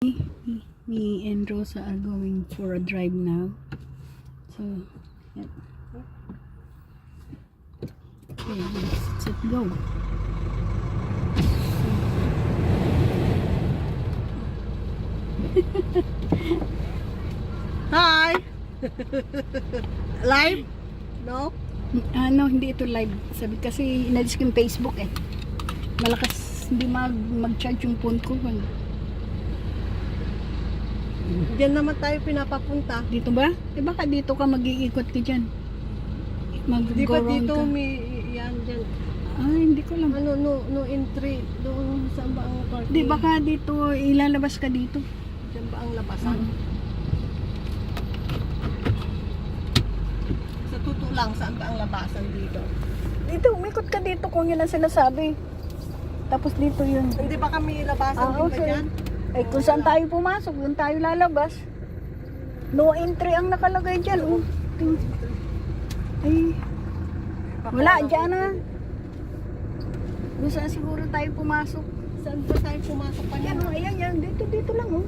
Me and Rosa are going for a drive now. So, yeah. Okay, let's go. Hi! Live? No? Ano, hindi ito live. Sabi kasi inalis ko yung Facebook eh. Malakas hindi mag-charge yung phone ko. Diyan naman tayo pinapapunta. Dito ba? Eh baka dito ka mag-iikot ka dyan. Di ba Mag-go round dito ka. may yan dyan? Hindi ko alam. Ano, no entry. Doon saan ba ang parking? Di baka dito, ilalabas ka dito. Diyan ba ang labasan? Sa totoo lang, saan ba ang labasan dito? Dito, umikot ka dito kung yun ang sinasabi. Tapos dito yun. Hindi ba kami labasan din ba okay. dyan? Eh kung saan tayo pumasok, doon tayo lalabas. No entry ang nakalagay dyan. Oh. Ay, wala dyan na. Kung saan siguro tayo pumasok. Saan ba tayo pumasok pa Ayan, niyan? oh, ayan, yan. Dito lang oh.